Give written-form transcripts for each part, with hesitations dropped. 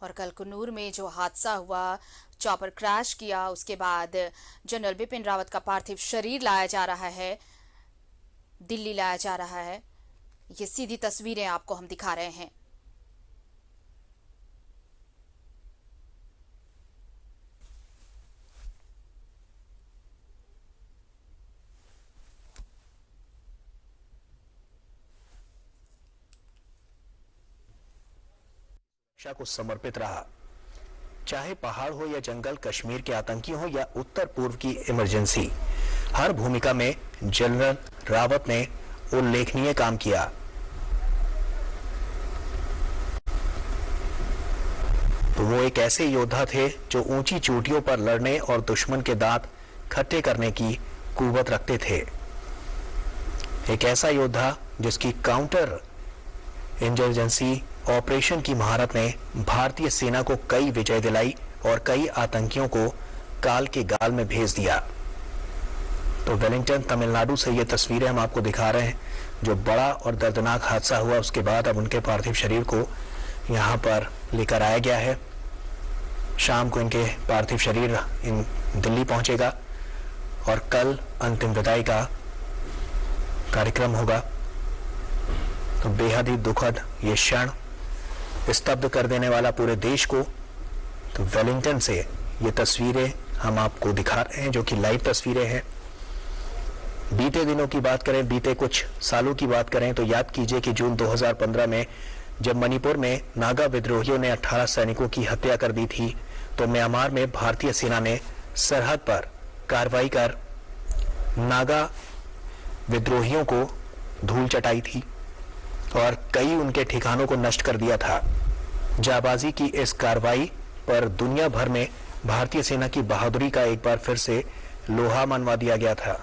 और कल कुन्नूर में जो हादसा हुआ, चॉपर क्रैश किया, उसके बाद जनरल बिपिन रावत का पार्थिव शरीर लाया जा रहा है, दिल्ली लाया जा रहा है। ये सीधी तस्वीरें आपको हम दिखा रहे हैं। सुरक्षा को समर्पित रहा। चाहे पहाड़ हो या जंगल, कश्मीर के आतंकी हो या उत्तर पूर्व की इमरजेंसी, हर भूमिका में जनरल रावत ने उल्लेखनीय काम किया। तो वो एक ऐसे योद्धा थे जो ऊंची चोटियों पर लड़ने और दुश्मन के दांत खट्टे करने की कुव्वत रखते थे। एक ऐसा योद्धा जिसकी काउंटर इंसर्जेंसी ऑपरेशन की महारत ने भारतीय सेना को कई विजय दिलाई और कई आतंकियों को काल के गाल में भेज दिया। तो वेलिंगटन, तमिलनाडु से ये तस्वीरें हम आपको दिखा रहे हैं। जो बड़ा और दर्दनाक हादसा हुआ, उसके बाद अब उनके पार्थिव शरीर को यहाँ पर लेकर आया गया है। शाम को इनके पार्थिव शरीर इन दिल्ली पहुंचेगा और कल अंतिम विदाई का कार्यक्रम होगा। तो बेहद ही दुखद ये क्षण, स्तब्ध कर देने वाला पूरे देश को। तो वेलिंगटन से ये तस्वीरें हम आपको दिखा रहे हैं, जो कि लाइव तस्वीरें हैं। बीते दिनों की बात करें, बीते कुछ सालों की बात करें, तो याद कीजिए कि जून 2015 में जब मणिपुर में नागा विद्रोहियों ने 18 सैनिकों की हत्या कर दी थी, तो म्यांमार में भारतीय सेना ने सरहद पर कार्रवाई कर नागा विद्रोहियों को धूल चटाई थी और कई उनके ठिकानों को नष्ट कर दिया था। जाबाजी की इस कार्रवाई पर दुनिया भर में भारतीय सेना की बहादुरी का एक बार फिर से लोहा मनवा दिया गया था।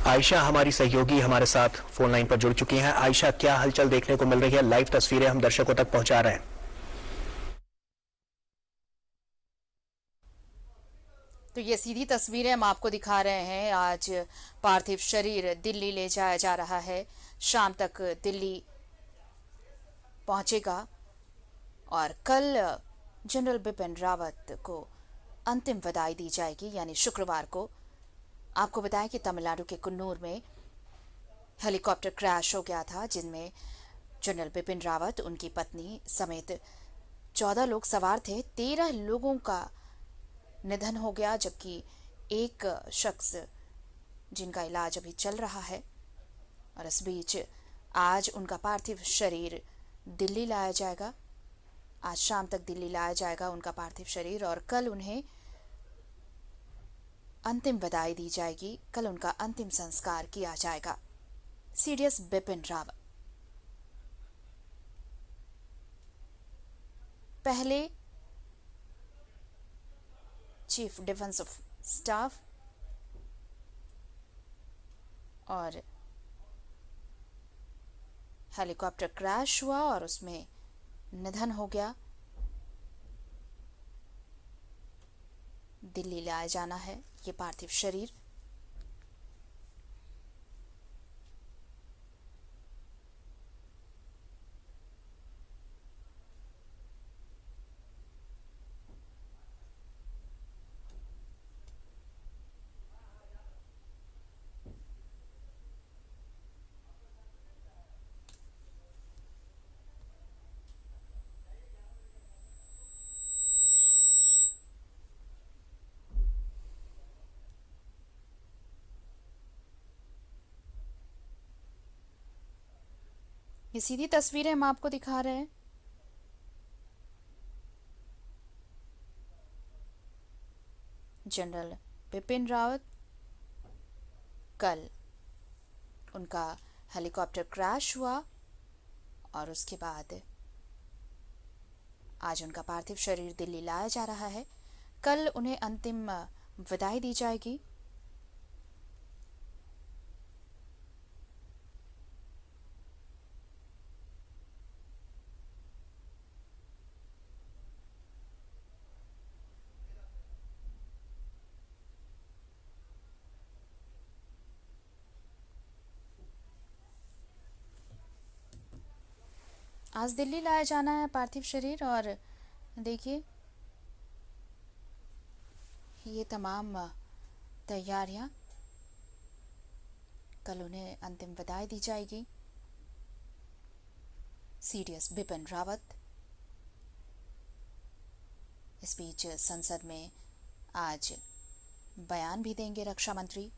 आयशा हमारी सहयोगी हमारे साथ फोन लाइन पर जुड़ चुकी हैं। आयशा, क्या हलचल देखने को मिल रही है? लाइव तस्वीरें हम दर्शकों तक पहुंचा रहे हैं। तो ये सीधी तस्वीरें हम आपको दिखा रहे हैं। आज पार्थिव शरीर दिल्ली ले जाया जा रहा है, शाम तक दिल्ली पहुंचेगा और कल जनरल बिपिन रावत को अंतिम विदाई दी जाएगी, यानी शुक्रवार को। आपको बताएं कि तमिलनाडु के कुन्नूर में हेलीकॉप्टर क्रैश हो गया था, जिनमें जनरल बिपिन रावत, उनकी पत्नी समेत 14 लोग सवार थे। 13 लोगों का निधन हो गया, जबकि एक शख्स जिनका इलाज अभी चल रहा है। और इस बीच आज उनका पार्थिव शरीर दिल्ली लाया जाएगा। आज शाम तक दिल्ली लाया जाएगा उनका पार्थिव शरीर और कल उन्हें अंतिम विदाई दी जाएगी। कल उनका अंतिम संस्कार किया जाएगा। सीडीएस बिपिन रावत पहले चीफ डिफेंस ऑफ स्टाफ और हेलीकॉप्टर क्रैश हुआ और उसमें निधन हो गया। दिल्ली लाया जाना है ये पार्थिव शरीर। ये सीधी तस्वीरें हम आपको दिखा रहे हैं। जनरल बिपिन रावत, कल उनका हेलीकॉप्टर क्रैश हुआ और उसके बाद आज उनका पार्थिव शरीर दिल्ली लाया जा रहा है। कल उन्हें अंतिम विदाई दी जाएगी। आज दिल्ली लाया जाना है पार्थिव शरीर, और देखिए ये तमाम तैयारियां, कल उन्हें अंतिम विदाई दी जाएगी। सीडीएस बिपिन रावत इस बीच संसद में आज बयान भी देंगे रक्षा मंत्री।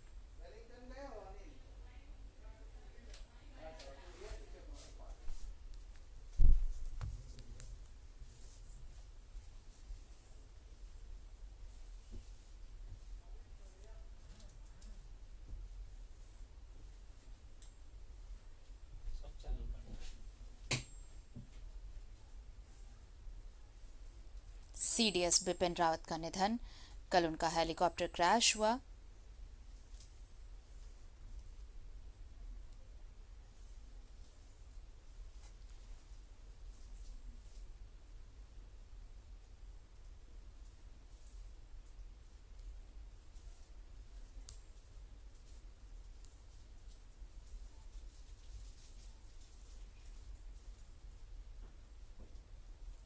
सीडीएस बिपिन रावत का निधन, कल उनका हेलीकॉप्टर क्रैश हुआ।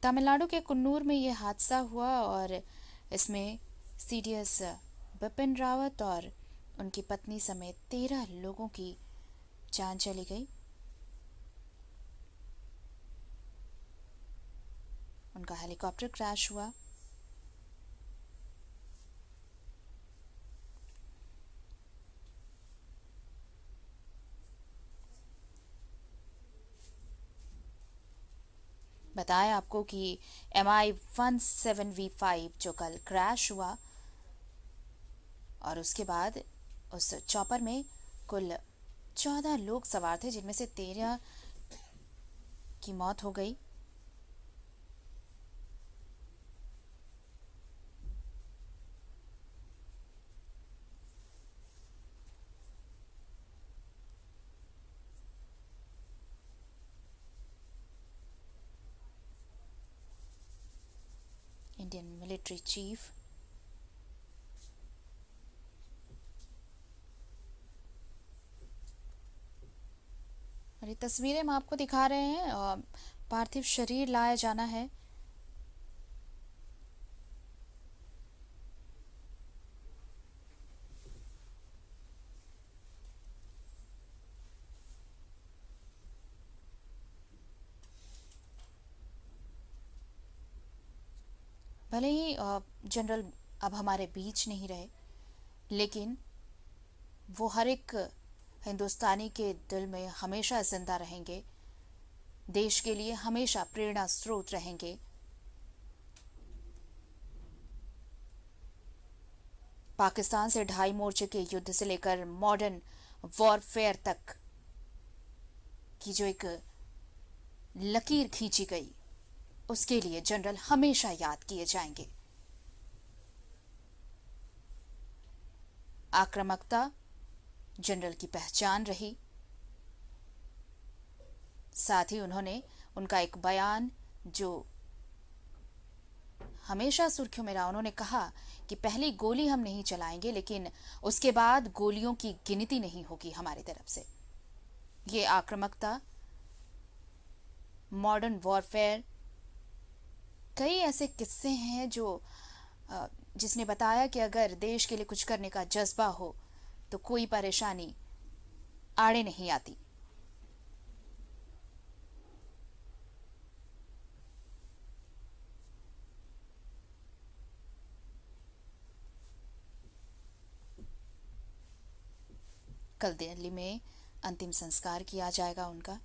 तमिलनाडु के कुन्नूर में ये हादसा हुआ और इसमें सीडीएस बिपिन रावत और उनकी पत्नी समेत 13 लोगों की जान चली गई। उनका हेलीकॉप्टर क्रैश हुआ। बताया आपको कि MI-17V5 जो कल क्रैश हुआ, और उसके बाद उस चॉपर में कुल 14 लोग सवार थे, जिनमें से 13 की मौत हो गई। इंडियन मिलिट्री चीफ और ये तस्वीरें हम आपको दिखा रहे हैं। पार्थिव शरीर लाया जाना है। भले ही जनरल अब हमारे बीच नहीं रहे, लेकिन वो हर एक हिंदुस्तानी के दिल में हमेशा जिंदा रहेंगे, देश के लिए हमेशा प्रेरणा स्रोत रहेंगे। पाकिस्तान से 2.5 मोर्चे के युद्ध से लेकर मॉडर्न वॉरफेयर तक की जो एक लकीर खींची गई, उसके लिए जनरल हमेशा याद किए जाएंगे। आक्रामकता जनरल की पहचान रही। साथ ही उन्होंने उनका एक बयान जो हमेशा सुर्खियों में रहा, उन्होंने कहा कि पहली गोली हम नहीं चलाएंगे, लेकिन उसके बाद गोलियों की गिनती नहीं होगी हमारी तरफ से। ये आक्रामकता, मॉडर्न वॉरफेयर, कई ऐसे किस्से हैं जो जिसने बताया कि अगर देश के लिए कुछ करने का जज्बा हो तो कोई परेशानी आड़े नहीं आती। कल दिल्ली में अंतिम संस्कार किया जाएगा उनका।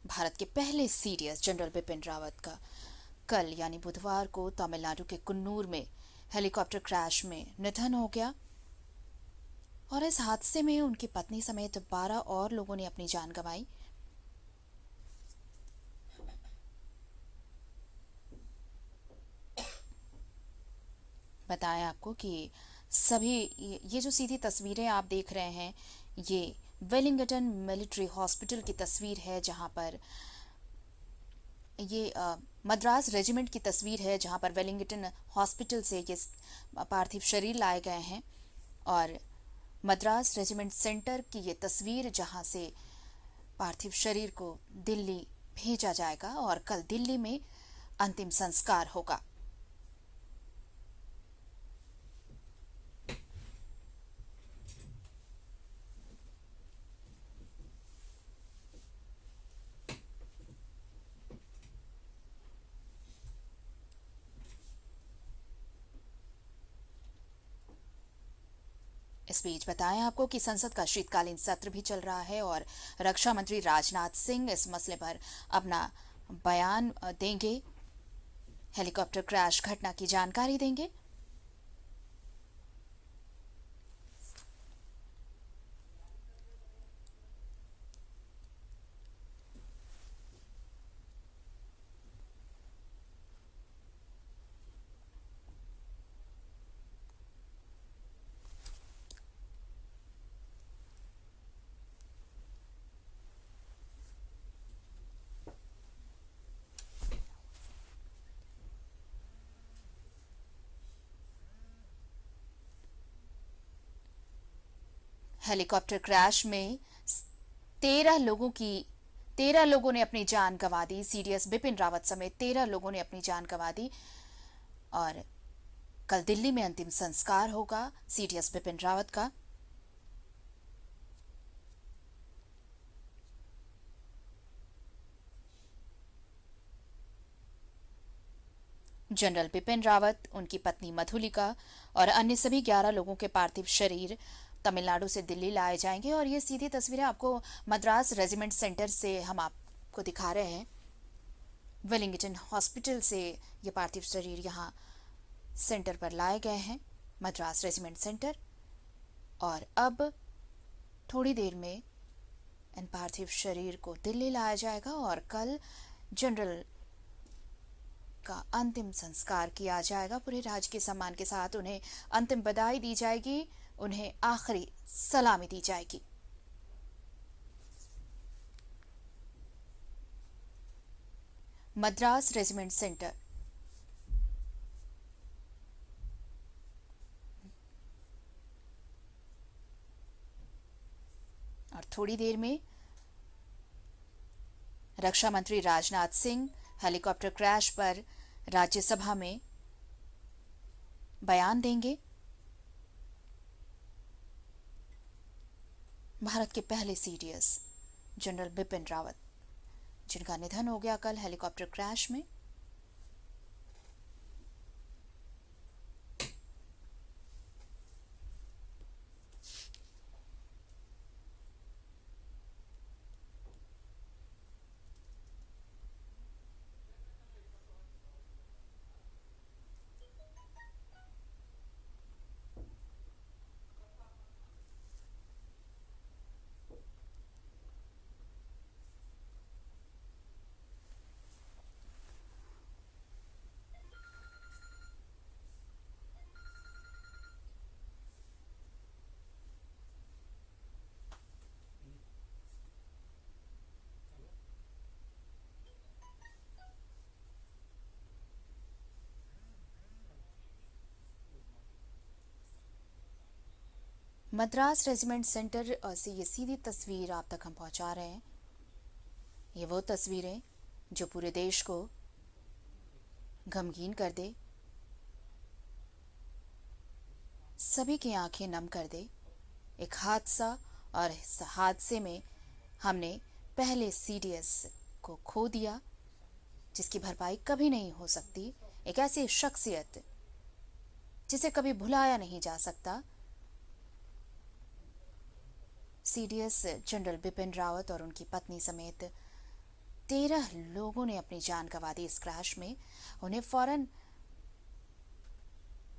भारत के पहले सीडीएस जनरल बिपिन रावत का कल यानी बुधवार को तमिलनाडु के कुन्नूर में हेलीकॉप्टर क्रैश में निधन हो गया, और इस हादसे में उनकी पत्नी समेत 12 और लोगों ने अपनी जान गंवाई। बताया आपको कि सभी ये जो सीधी तस्वीरें आप देख रहे हैं, ये वेलिंगटन मिलिट्री हॉस्पिटल की तस्वीर है, जहां पर ये मद्रास रेजिमेंट की तस्वीर है, जहां पर वेलिंगटन हॉस्पिटल से ये पार्थिव शरीर लाए गए हैं, और मद्रास रेजिमेंट सेंटर की ये तस्वीर जहां से पार्थिव शरीर को दिल्ली भेजा जाएगा और कल दिल्ली में अंतिम संस्कार होगा। इस बीच बताएं आपको कि संसद का शीतकालीन सत्र भी चल रहा है और रक्षा मंत्री राजनाथ सिंह इस मसले पर अपना बयान देंगे, हेलीकॉप्टर क्रैश घटना की जानकारी देंगे। हेलीकॉप्टर क्रैश में 13 लोगों ने अपनी जान गंवा दी। सीडीएस बिपिन रावत समेत 13 लोगों ने अपनी जान गंवा दी और कल दिल्ली में अंतिम संस्कार होगा सीडीएस बिपिन रावत का। जनरल बिपिन रावत, उनकी पत्नी मधुलिका और अन्य सभी 11 लोगों के पार्थिव शरीर तमिलनाडु से दिल्ली लाए जाएंगे और ये सीधी तस्वीरें आपको मद्रास रेजिमेंट सेंटर से हम आपको दिखा रहे हैं। वेलिंगटन हॉस्पिटल से ये पार्थिव शरीर यहाँ सेंटर पर लाए गए हैं, मद्रास रेजिमेंट सेंटर। और अब थोड़ी देर में इन पार्थिव शरीर को दिल्ली लाया जाएगा और कल जनरल का अंतिम संस्कार किया जाएगा। पूरे राजकीय सम्मान के साथ उन्हें अंतिम विदाई दी जाएगी, उन्हें आखिरी सलामी दी जाएगी। मद्रास रेजिमेंट सेंटर और थोड़ी देर में रक्षा मंत्री राजनाथ सिंह हेलीकॉप्टर क्रैश पर राज्यसभा में बयान देंगे। भारत के पहले सीडीएस जनरल बिपिन रावत, जिनका निधन हो गया कल हेलीकॉप्टर क्रैश में। मद्रास रेजिमेंट सेंटर से ये सीधी तस्वीर आप तक हम पहुंचा रहे हैं। ये वो तस्वीरें जो पूरे देश को गमगीन कर दे, सभी की आंखें नम कर दे। एक हादसा और इस हादसे में हमने पहले सीडीएस को खो दिया, जिसकी भरपाई कभी नहीं हो सकती। एक ऐसी शख्सियत जिसे कभी भुलाया नहीं जा सकता। सीडीएस जनरल बिपिन रावत और उनकी पत्नी समेत 13 लोगों ने अपनी जान गंवा दी इस क्रैश में। उन्हें फौरन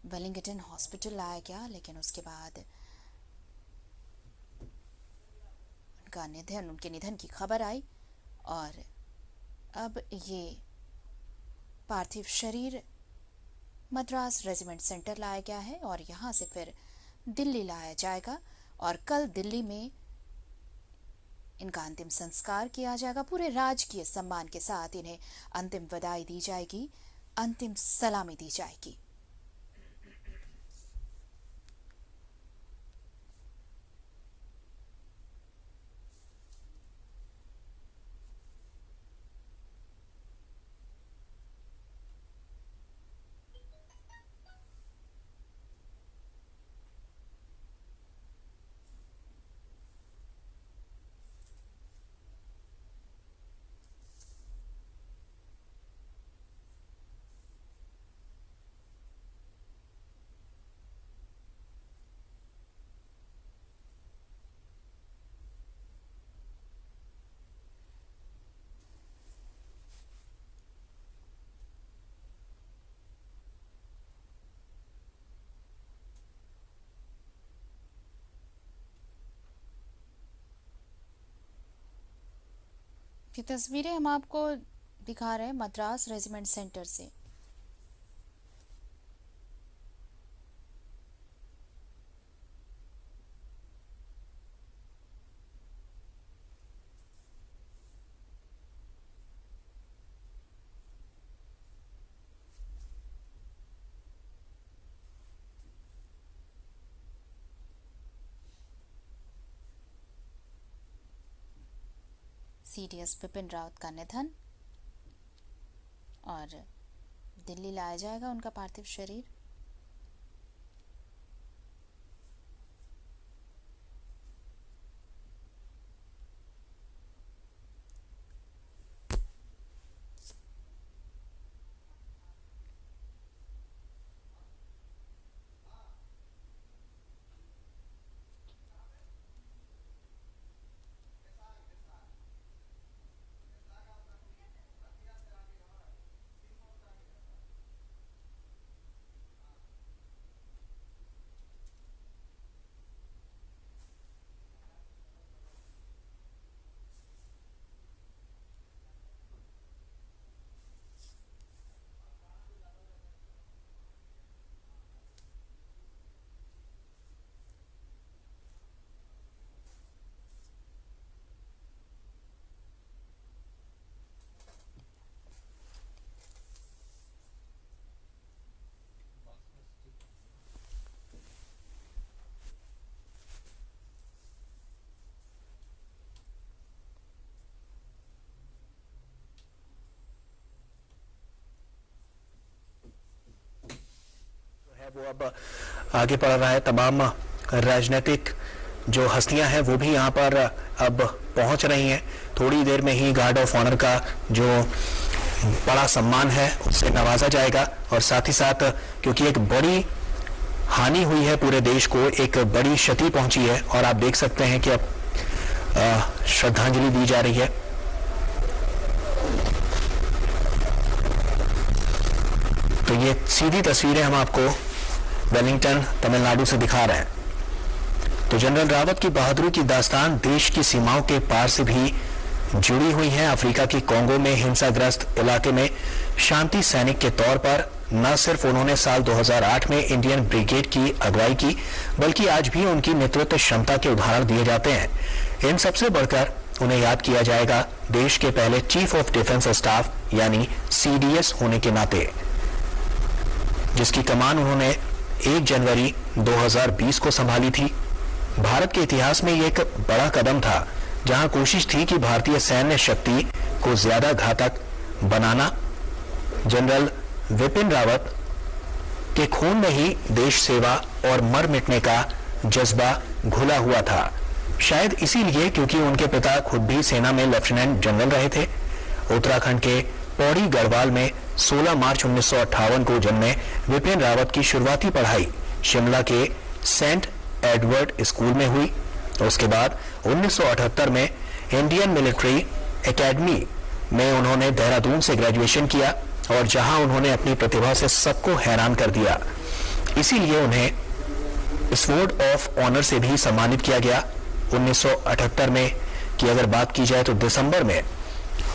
वेलिंगटन हॉस्पिटल लाया गया, लेकिन उसके बाद उनके निधन की खबर आई और अब ये पार्थिव शरीर मद्रास रेजिमेंट सेंटर लाया गया है और यहाँ से फिर दिल्ली लाया जाएगा और कल दिल्ली में इनका अंतिम संस्कार किया जाएगा। पूरे राजकीय सम्मान के साथ इन्हें अंतिम विदाई दी जाएगी, अंतिम सलामी दी जाएगी। ये तस्वीरें हम आपको दिखा रहे हैं मद्रास रेजिमेंट सेंटर से। सीडीएस बिपिन रावत का निधन और दिल्ली लाया जाएगा उनका पार्थिव शरीर। वो अब आगे बढ़ रहा है। तमाम राजनीतिक जो हस्तियां हैं वो भी यहाँ पर अब पहुंच रही हैं। थोड़ी देर में ही गार्ड ऑफ ऑनर का जो बड़ा सम्मान है उससे नवाजा जाएगा और साथ ही साथ क्योंकि एक बड़ी हानि हुई है, पूरे देश को एक बड़ी क्षति पहुंची है और आप देख सकते हैं कि अब श्रद्धांजलि दी जा रही है। तो ये सीधी तस्वीरें हम आपको वेलिंगटन तमिलनाडु से दिखा रहे हैं। तो जनरल रावत की बहादुरी की दास्तान देश की सीमाओं के पार से भी जुड़ी हुई है। अफ्रीका की कोंगो में हिंसाग्रस्त इलाके में शांति सैनिक के तौर पर न सिर्फ उन्होंने साल 2008 में इंडियन ब्रिगेड की अगुवाई की, बल्कि आज भी उनकी नेतृत्व क्षमता के उदाहरण दिए जाते हैं। इन सबसे बढ़कर उन्हें याद किया जाएगा देश के पहले चीफ ऑफ डिफेंस स्टाफ यानी सीडीएस होने के नाते, जिसकी कमान उन्होंने 1 जनवरी 2020 को संभाली थी। भारत के इतिहास में ये एक बड़ा कदम था जहां कोशिश थी कि भारतीय सैन्य शक्ति को ज्यादा घातक बनाना। जनरल विपिन रावत के खून में ही देश सेवा और मर मिटने का जज्बा घुला हुआ था। शायद इसीलिए क्योंकि उनके पिता खुद भी सेना में लेफ्टिनेंट जनरल रहे थे। उत्तराखंड के पौड़ी गढ़वाल में 16 मार्च 1958 को जन्मे विपिन रावत की शुरुआती पढ़ाई शिमला के सेंट एडवर्ड स्कूल में हुई। उसके बाद 1978 में इंडियन मिलिट्री एकेडमी में उन्होंने देहरादून से ग्रेजुएशन किया और जहां उन्होंने अपनी प्रतिभा से सबको हैरान कर दिया। इसीलिए उन्हें स्वॉर्ड ऑफ ऑनर से भी सम्मानित किया गया। 1978 में की अगर बात की जाए तो दिसंबर में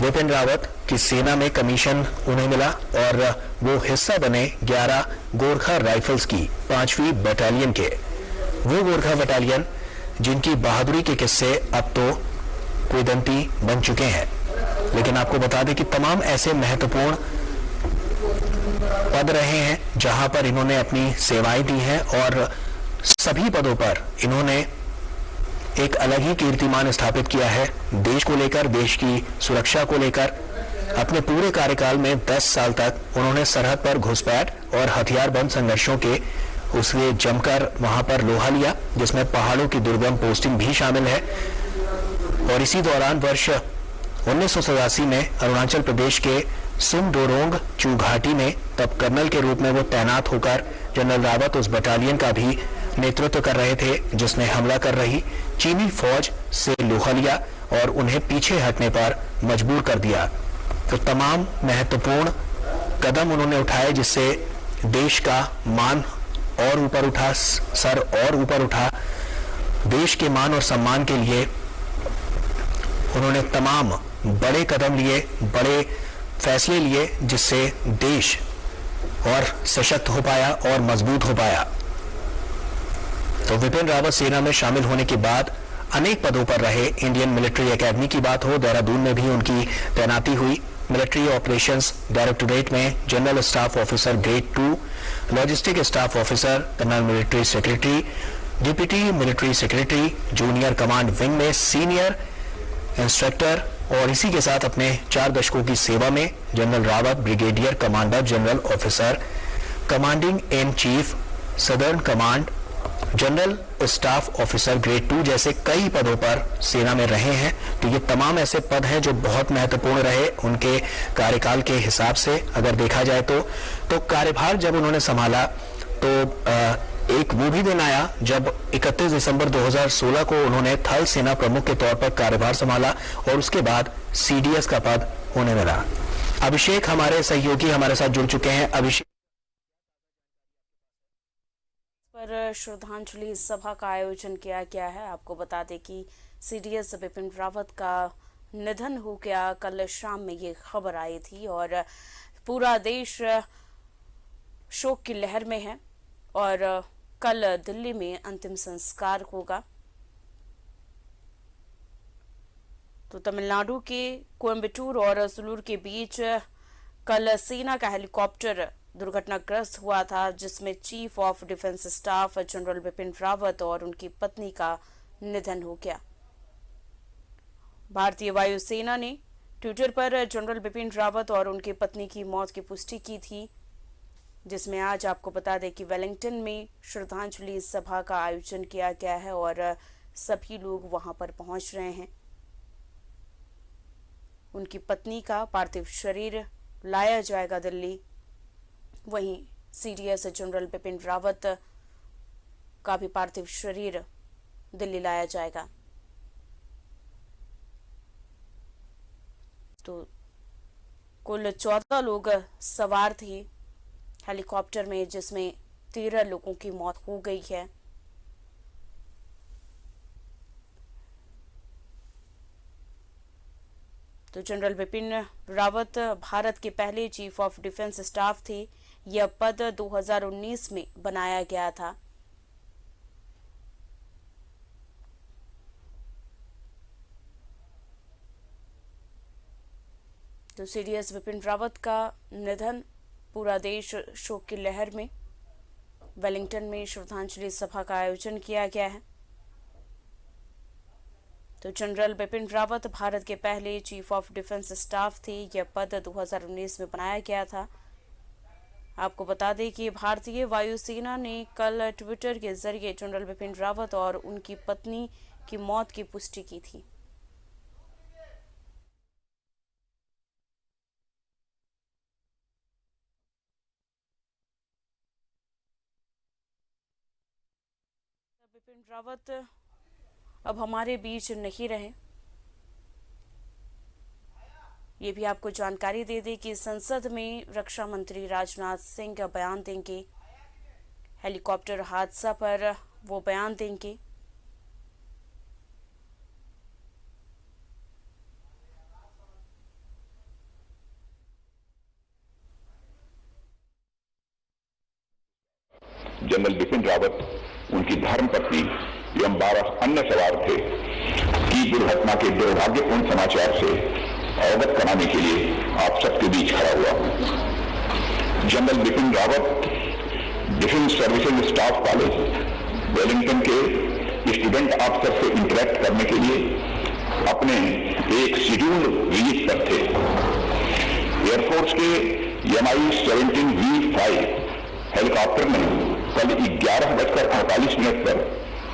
विपिन रावत की सेना में कमीशन उन्हें मिला और वो हिस्सा बने 11 गोरखा राइफल्स की 5वीं बटालियन के। वो गोरखा बटालियन जिनकी बहादुरी के किस्से अब तो किंवदंती बन चुके हैं। लेकिन आपको बता दें कि तमाम ऐसे महत्वपूर्ण पद रहे हैं जहां पर इन्होंने अपनी सेवाएं दी हैं और सभी पदों पर इन्होंने एक अलग ही कीर्तिमान स्थापित किया है। देश को लेकर, देश की सुरक्षा को लेकर अपने पूरे कार्यकाल में 10 साल तक उन्होंने सरहद पर घुसपैठ और हथियारबंद संघर्षों के उसने जमकर वहां पर लोहा लिया, जिसमें पहाड़ों की दुर्गम पोस्टिंग भी शामिल है। और इसी दौरान वर्ष 1987 में अरुणाचल प्रदेश के सुमडोरोंग चू घाटी में तब कर्नल के रूप में वो तैनात होकर जनरल रावत उस बटालियन का भी नेतृत्व कर रहे थे जिसने हमला कर रही चीनी फौज से लोहा लिया और उन्हें पीछे हटने पर मजबूर कर दिया। तो तमाम महत्वपूर्ण कदम उन्होंने उठाए जिससे देश का मान और ऊपर उठा, सर और ऊपर उठा। देश के मान और सम्मान के लिए उन्होंने तमाम बड़े कदम लिए, बड़े फैसले लिए, जिससे देश और सशक्त हो पाया और मजबूत हो पाया। तो विपिन रावत सेना में शामिल होने के बाद अनेक पदों पर रहे। इंडियन मिलिट्री एकेडमी की बात हो, देहरादून में भी उनकी तैनाती हुई। मिलिट्री ऑपरेशंस डायरेक्टोरेट में general staff officer grade 2, logistic staff officer, colonel military secretary, deputy military secretary, junior command wing में सीनियर इंस्ट्रक्टर, और इसी के साथ अपने 4 दशकों की सेवा में general Rawat brigadier commander general officer, commanding in chief southern command, general staff officer grade 2 जैसे कई पदों पर सेना में रहे हैं। तो ये तमाम ऐसे पद हैं जो बहुत महत्वपूर्ण रहे उनके कार्यकाल के हिसाब से। अगर देखा जाए तो कार्यभार जब उन्होंने संभाला तो एक वो भी दिन आया जब 31 दिसंबर 2016 को उन्होंने थल सेना प्रमुख के तौर पर कार्यभार संभाला और उसके बाद सीडीएस का पद उन्हें मिला। अभिषेक हमारे सहयोगी हमारे साथ जुड़ चुके हैं। अभिषेक, पर श्रद्धांजलि सभा का आयोजन किया गया है। आपको बता दें कि सीडीएस विपिन रावत का निधन हो गया। कल शाम में ये खबर आई थी और पूरा देश शोक की लहर में है और कल दिल्ली में अंतिम संस्कार होगा। तो तमिलनाडु के कोयम्बटूर और सुलूर के बीच कल सेना का हेलीकॉप्टर दुर्घटनाग्रस्त हुआ था, जिसमें chief of defence staff general Bipin Rawat और उनकी पत्नी का निधन हो गया। भारतीय वायुसेना ने ट्विटर पर जनरल बिपिन रावत और उनकी पत्नी की मौत की पुष्टि की थी, जिसमें आज आपको बता दें कि वेलिंगटन में श्रद्धांजलि सभा का आयोजन किया गया है और सभी लोग वहां पर पहुंच रहे हैं। उनकी पत्नी का पार्थिव शरीर लाया जाएगा दिल्ली। वहीं सीडीएस जनरल बिपिन रावत का भी पार्थिव शरीर दिल्ली लाया जाएगा। तो कुल 14 लोग सवार थे हेलीकॉप्टर में, जिसमें 13 लोगों की मौत हो गई है। तो जनरल बिपिन रावत भारत के पहले चीफ ऑफ डिफेंस स्टाफ थे। यह पद 2019 में बनाया गया था। तो सीडीएस बिपिन रावत का निधन, पूरा देश शोक की लहर में। वेलिंगटन में श्रद्धांजलि सभा का आयोजन किया गया है। तो जनरल बिपिन रावत भारत के पहले चीफ ऑफ डिफेंस स्टाफ थे। यह पद 2019 में बनाया गया था। आपको बता दें कि भारतीय वायुसेना ने कल ट्विटर के जरिए जनरल बिपिन रावत और उनकी पत्नी की मौत की पुष्टि की थी। बिपिन रावत अब हमारे बीच नहीं रहे। ये भी आपको जानकारी दे दें कि संसद में रक्षा मंत्री राजनाथ सिंह बयान देंगे। हेलीकॉप्टर हादसा पर वो बयान देंगे। जनरल बिपिन रावत, उनकी धर्मपत्नी एवं 12 अन्य सवार थे की दुर्घटना के दुर्भाग्यपूर्ण समाचार से अवगत कराने के लिए आप सबके बीच खड़ा हुआ हूं। General Bipin Rawat defence services staff college Wellington के स्टूडेंट अफसर से इंटरेक्ट करने के लिए अपने एक शेड्यूल्ड विजिट पर थे। एयरफोर्स के MI-17V5 हेलीकॉप्टर ने कल 11:48 पर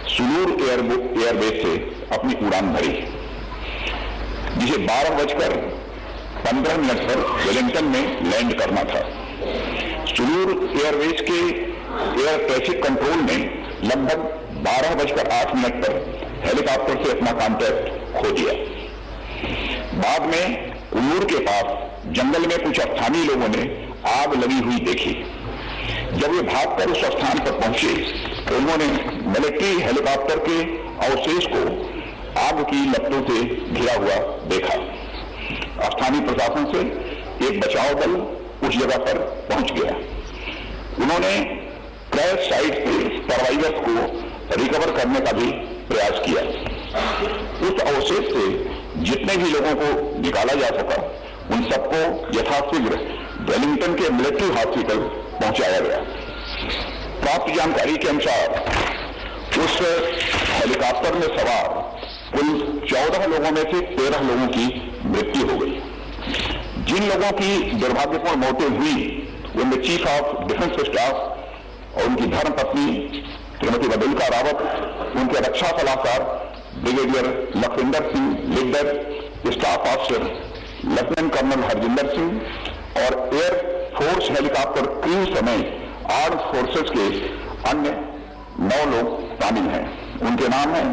सुलूर एयरबेस से अपनी उड़ान भरी, जिसे 12:15 पर वेलिंगटन में लैंड करना था। सुलूर एयरबेस के एयर ट्रैफिक कंट्रोल ने लगभग 12:08 पर हेलीकॉप्टर से अपना कॉन्टैक्ट खो दिया। बाद में उल्लूर के पास जंगल में कुछ स्थानीय लोगों ने आग लगी हुई देखी। जब वे भागकर उस स्थान पर पहुंचे तो उन्होंने मिलिट्री हेलीकॉप्टर के अवशेष को आग की लपटों से घिरा हुआ देखा। स्थानीय प्रशासन से एक बचाव दल उस जगह पर पहुंच गया। उन्होंने क्रैश साइट से सर्वाइवर्स को रिकवर करने का भी प्रयास किया। उस अवशेष से जितने भी लोगों को निकाला जा सका उन सबको यथाशीघ्र वेलिंगटन के मिलिट्री हॉस्पिटल पहुंचाया गया। प्राप्त जानकारी के अनुसार उस हेलीकॉप्टर में सवार कुल 14 लोगों में से 13 लोगों की मृत्यु हो गई। जिन लोगों की दुर्भाग्यपूर्ण मौतें हुई उनमें चीफ ऑफ डिफेंस स्टाफ और उनकी धर्मपत्नी श्रीमती बदुल्का रावत, उनके रक्षा सलाहकार brigadier Lakhwinder Singh Lidder, staff officer lieutenant colonel Harjinder Singh और एयर फोर्स हेलीकॉप्टर क्रू समेत आर्म्ड फोर्सेस के अन्य 9 लोग शामिल हैं। उनके नाम हैं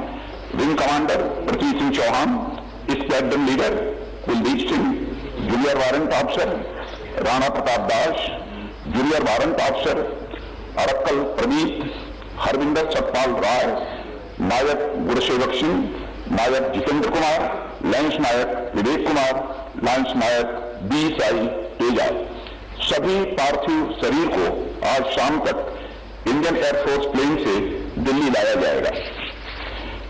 wing commander Prithvi Singh Chauhan, squadron leader Kuldeep Singh, junior warrant officer Rana Pratap Das, junior warrant officer Arakkal Pradeep, Harvinder Satpal Rai, Naik Gurusewak Singh, Naik Jitendra Kumar, lance Naik Vivek Kumar, lance Naik B Sai Teja. सभी पार्थिव शरीर को आज शाम तक इंडियन एयरफोर्स प्लेन से दिल्ली लाया जाएगा।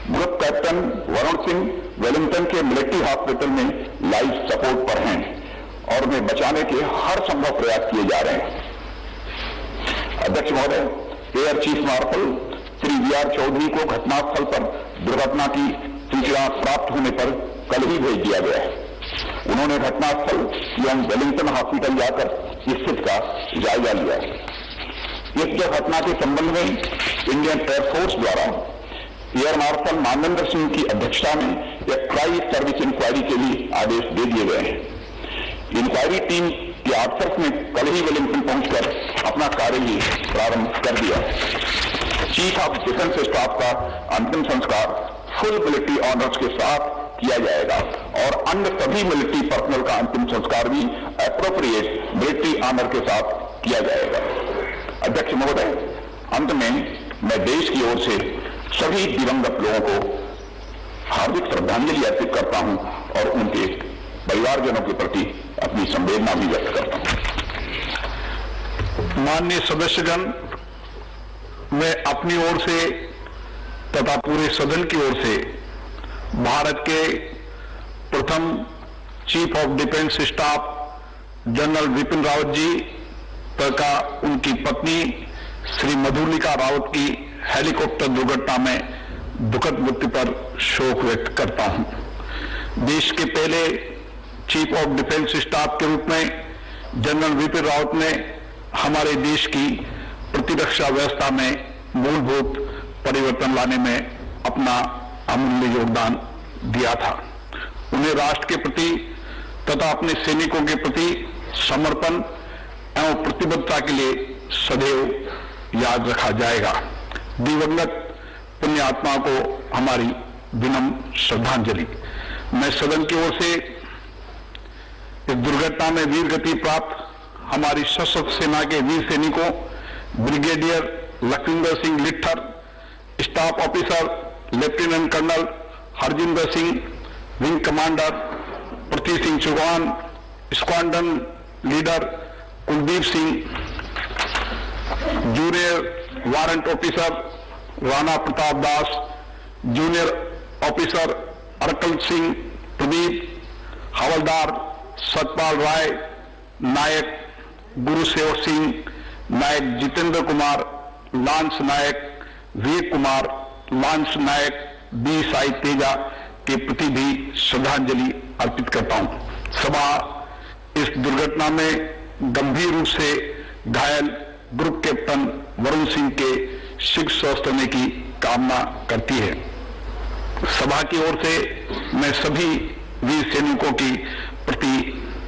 Group captain Varun Singh Wellington के मिलिट्री हॉस्पिटल में लाइफ सपोर्ट पर हैं और उन्हें बचाने के हर संभव प्रयास किए जा रहे हैं। अध्यक्ष महोदय, air chief marshal Shri V R. Chaudhary को घटनास्थल पर दुर्घटना की सूचना प्राप्त होने पर कल ही भेज दिया गया है। उन्होंने घटनास्थल एवं वेलिंगटन हॉस्पिटल जाकर स्थिति का जायजा लिया। इस दुर्घटना के संबंध में इंडियन एयरफोर्स द्वारा एयर मार्शल मानवेंद्र सिंह की अध्यक्षता में एक ट्राई सर्विस इंक्वायरी के लिए आदेश दे दिए गए हैं। इंक्वायरी टीम के ऑफिसर्स ने कल ही वेलिंगटन पहुंचकर अपना कार्य ही प्रारंभ कर दिया। चीफ ऑफ डिफेंस स्टाफ का अंतिम संस्कार फुल मिलिट्री ऑनर्स के साथ किया जाएगा और अन्य सभी मिलिट्री पर्सनल का अंतिम संस्कार भी एप्रोप्रिएट मिलिट्री ऑनर के साथ किया जाएगा। अध्यक्ष महोदय, अंत में मैं देश की ओर से सभी दिवंगत लोगों को हार्दिक श्रद्धांजलि अर्पित करता हूं और उनके परिवारजनों के प्रति अपनी संवेदना भी व्यक्त करता हूं। माननीय सदस्यगण, मैं अपनी ओर से तथा पूरे सदन की ओर से भारत के प्रथम chief of defence staff general Vipin Rawat ji तथा उनकी पत्नी श्री मधुलिका रावत की हेलीकॉप्टर दुर्घटना में दुखद मृत्यु पर शोक व्यक्त करता हूं। देश के पहले चीफ ऑफ डिफेंस स्टाफ के रूप में जनरल विपिन रावत ने हमारे देश की प्रतिरक्षा व्यवस्था में मूलभूत परिवर्तन लाने में अपना अमूल्य योगदान दिया था। उन्हें राष्ट्र के प्रति तथा अपने सैनिकों के प्रति समर्पण एवं प्रतिबद्धता के लिए सदैव याद रखा जाएगा। दिवंगत पुण्य आत्मा को हमारी विनम्र श्रद्धांजलि। मैं सदन की ओर से इस दुर्घटना में वीर गति प्राप्त हमारी सशस्त्र सेना के वीर सैनिकों brigadier Lakhwinder Singh Lidder, staff officer lieutenant colonel Harjinder Singh, wing commander Prithvi Singh Chauhan, squadron leader Kuldeep Singh, junior warrant officer Rana Pratap Das, junior officer Arakkal Singh Pradeep, havildar Satpal Rai, Naik Gurusewak Singh, Naik Jitendra Kumar, lance Naik Vivek Kumar, lance Naik B Sai Teja के प्रति भी श्रद्धांजलि अर्पित करता हूं। सभा इस दुर्घटना में गंभीर रूप से घायल ग्रुप कैप्टन वरुण सिंह के शीघ्र स्वस्थ होने की कामना करती है। सभा की ओर से मैं सभी वीर सैनिकों की प्रति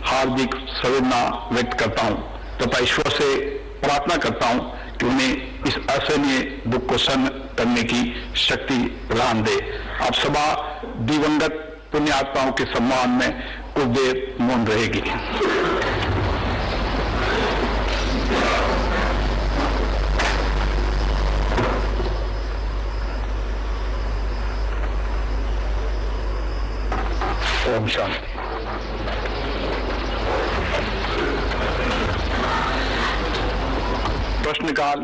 हार्दिक संवेदना व्यक्त करता हूं तथा ईश्वर से प्रार्थना करता हूं कि उन्हें इस असहनीय दुख को सहन करने की शक्ति प्रदान दे। अब सभा दिवंगत पुण्य आत्माओं के सम्मान में कुछ देर मौन रहेगी। ओम शांति। प्रश्नकाल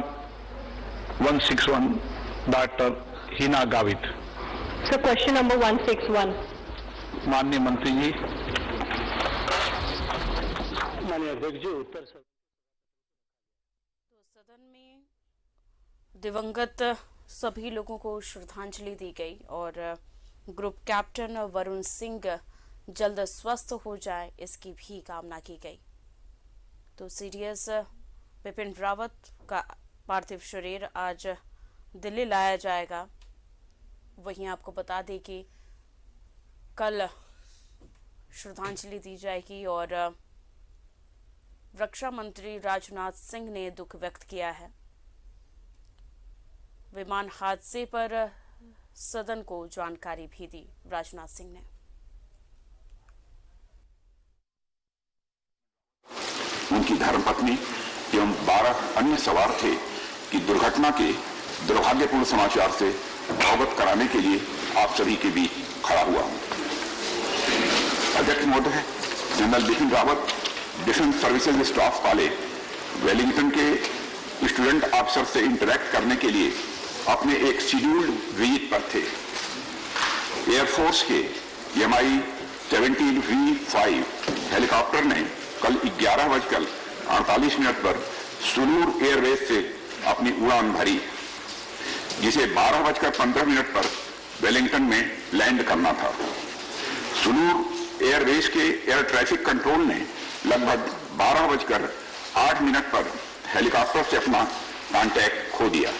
161 doctor Hina Gavit. So question number 161. माननीय मंत्री जी। माननीय अध्यक्ष जी, उत्तर तो सदन में दिवंगत सभी लोगों को श्रद्धांजलि दी गई और ग्रुप कैप्टन वरुण सिंह जल्द स्वस्थ हो जाए इसकी भी कामना की गई। तो सीडीएस बिपिन रावत का पार्थिव शरीर आज दिल्ली लाया जाएगा। वहीं आपको बता दें कि कल श्रद्धांजलि दी जाएगी और रक्षा मंत्री राजनाथ सिंह ने दुख व्यक्त किया है। विमान हादसे पर सदन को जानकारी भी दी राजनाथ सिंह ने। उनकी धर्मपत्नी एवं 12 अन्य सवार थे कि दुर्घटना के दुर्भाग्यपूर्ण समाचार से अवगत कराने के लिए आप सभी के बीच खड़ा हुआ हूं। अध्यक्ष महोदय, general Bipin Rawat defence services staff college Wellington के स्टूडेंट ऑफिसर से इंटरेक्ट करने के लिए अपने एक शेड्यूल्ड विजिट पर थे। एयरफोर्स के MI-17V5 हेलीकॉप्टर ने कल 11:48 पर सुलूर एयरबेस से अपनी उड़ान भरी, जिसे 12:15 पर वेलिंगटन में लैंड करना था। सुलूर एयरबेस के एयर ट्रैफिक कंट्रोल ने लगभग 12:08 पर हेलीकॉप्टर से अपना कांटेक्ट खो दिया।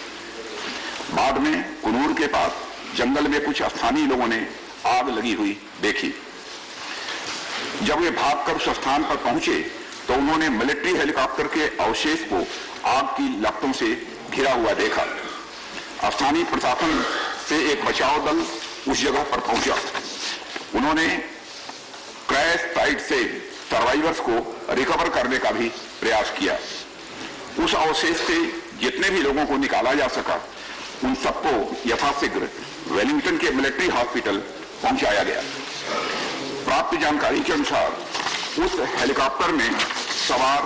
बाद में कुनूर के पास जंगल में कुछ स्थानीय लोगों ने आग लगी हुई देखी। जब वे भागकर उस स्थान पर पहुंचे तो उन्होंने मिलिट्री हेलीकॉप्टर के अवशेष को आग की लपटों से घिरा हुआ देखा। स्थानीय प्रशासन से एक बचाव दल उस जगह पर पहुंचा। उन्होंने क्रैश साइट से सर्वाइवर्स को रिकवर करने का भी प्रयास किया। उस अवशेष से जितने भी लोगों को निकाला जा सका उन सबको यथाशीघ्र वेलिंगटन के मिलिट्री हॉस्पिटल पहुंचाया गया। प्राप्त जानकारी के अनुसार उस हेलीकॉप्टर में सवार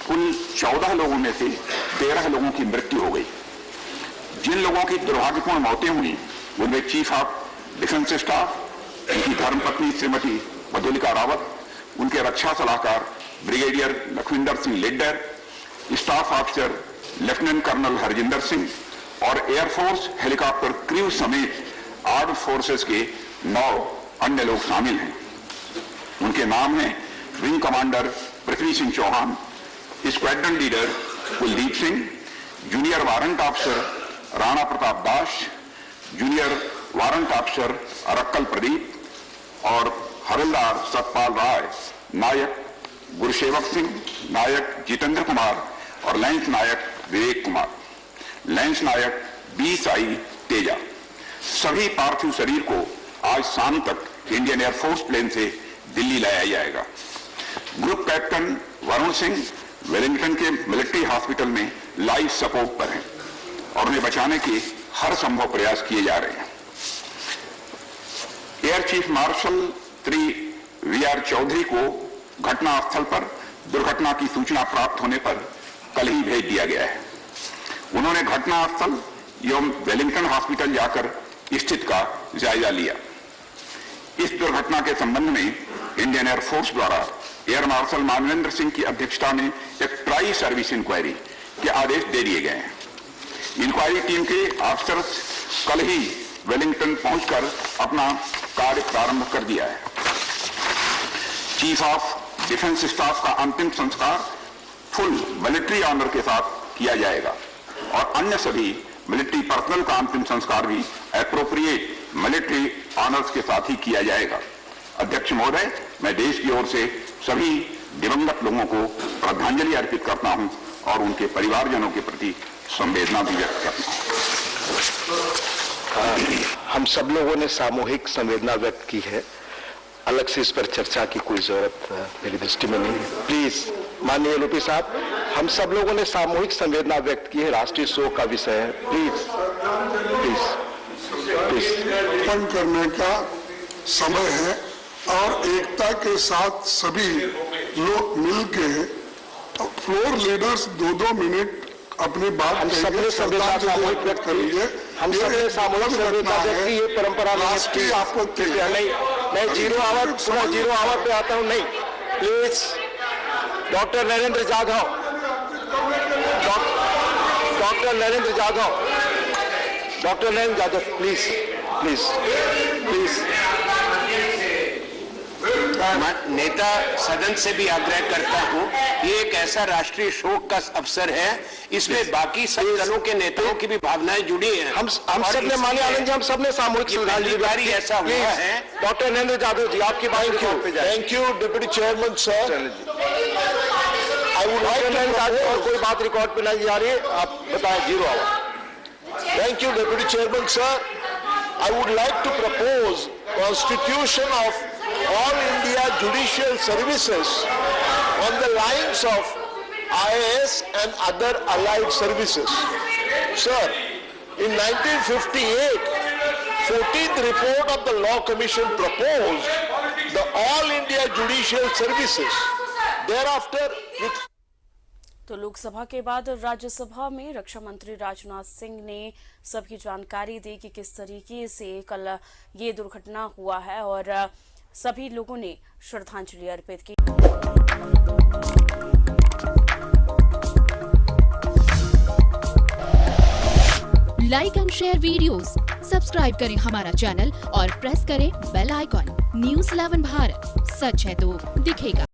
कुल 14 लोगों में से 13 लोगों की मृत्यु हो गई। जिन लोगों की दुर्भाग्यपूर्ण मौतें हुई उनमें चीफ ऑफ डिफेंस स्टाफ, उनकी धर्मपत्नी श्रीमती मधुलिका रावत, उनके रक्षा सलाहकार brigadier Lakhwinder Singh Lidder, staff officer lieutenant colonel Harjinder Singh और एयरफोर्स हेलीकॉप्टर क्रू समेत आर्म्ड फोर्सेस के 9 अन्य लोग शामिल हैं। उनके नाम हैं wing commander Prithvi Singh Chauhan, squadron leader Kuldeep Singh, junior warrant officer Rana Pratap Das, junior warrant officer Arakkal Pradeep और हवलदार सतपाल राय, नायक गुरुसेवक सिंह, नायक जितेंद्र कुमार और लैंस नायक विवेक कुमार, लैंस नायक BSI तेजा। सभी पार्थिव शरीर को आज शाम तक इंडियन एयरफोर्स प्लेन से दिल्ली लाया जाएगा। Group captain Varun Singh Wellington के मिलिट्री हॉस्पिटल में लाइफ सपोर्ट पर हैं और उन्हें बचाने के हर संभव प्रयास किए जा रहे हैं। Air chief marshal Shri VR Chaudhary को घटनास्थल पर दुर्घटना की सूचना प्राप्त होने पर कल ही भेज दिया गया है। उन्होंने घटनास्थल एवं वेलिंगटन हॉस्पिटल जाकर स्थिति का जायजा लिया। इस दुर्घटना के संबंध में इंडियन एयरफोर्स द्वारा एयर मार्शल मानवेंद्र सिंह की अध्यक्षता में एक ट्राई सर्विस इंक्वायरी के आदेश दे दिए गए हैं। इंक्वायरी टीम के अफसर कल ही वेलिंगटन पहुंचकर अपना कार्य प्रारंभ कर दिया है। चीफ ऑफ डिफेंस स्टाफ का अंतिम संस्कार फुल मिलिट्री ऑनर के साथ किया जाएगा और अन्य सभी मिलिट्री पर्सनल का अंतिम संस्कार भी एप्रोप्रिएट मिलिट्री ऑनर्स के साथ ही किया जाएगा। अध्यक्ष महोदय, मैं देश की ओर से सभी दिवंगत लोगों को श्रद्धांजलि अर्पित करता हूं और उनके परिवारजनों के प्रति संवेदना भी व्यक्त करता हूं। हम सब लोगों ने सामूहिक संवेदना व्यक्त की है। अलग से इस पर चर्चा की कोई जरूरत मेरी दृष्टि में नहीं है। प्लीज माननीय LOP साहब, हम सब लोगों ने सामूहिक संवेदना व्यक्त की है। राष्ट्रीय शोक का विषय है। प्लीज अर्पण करने का समय है और एकता के साथ सभी लोग मिलके फ्लोर लीडर्स 2-2 मिनट अपनी बात हम सबने सभ्यता सामूहिक व्यक्त करेंगे, हम सबने सामूहिक सभ्यता व्यक्त की, ये परंपरा राष्ट्रीय आपत्ति नहीं, मैं जीरो आवर पुनः जीरो आवर पे आता हूँ। नहीं, please doctor Narendra Jadhav, doctor Narendra Jadhav please please please. नेता सदन से भी आग्रह करता हूं, ये एक ऐसा राष्ट्रीय शोक का अवसर है, इसमें बाकी सब दलों के नेताओं की भी भावनाएं जुड़ी हैं। हम सबने माने आनंद जी, हम सबने सामूहिक श्रद्धांजलि ऐसा हुआ है। डॉक्टर नरेंद्र जाधव जी, आपकी बात पे जाए। Thank you deputy chairman sir. I would like और कोई बात रिकॉर्ड पे नहीं जा रही है, आप बताएं। Zero hour. Thank you deputy chairman sir. I would like to propose constitution of all India judicial services on the lines of IAS and other allied services. Sir, in 1958, 14th report of the Law Commission proposed the all India judicial services. Thereafter, with तो लोकसभा के बाद राज्यसभा में रक्षा मंत्री राजनाथ सिंह ने सबकी जानकारी दी कि किस तरीके से कल ये दुर्घटना हुआ है और सभी लोगों ने श्रद्धांजलि अर्पित की। Like and share videos, subscribe करें हमारा चैनल और प्रेस करें बेल आइकॉन। न्यूज़ 11 भारत, सच है तो दिखेगा।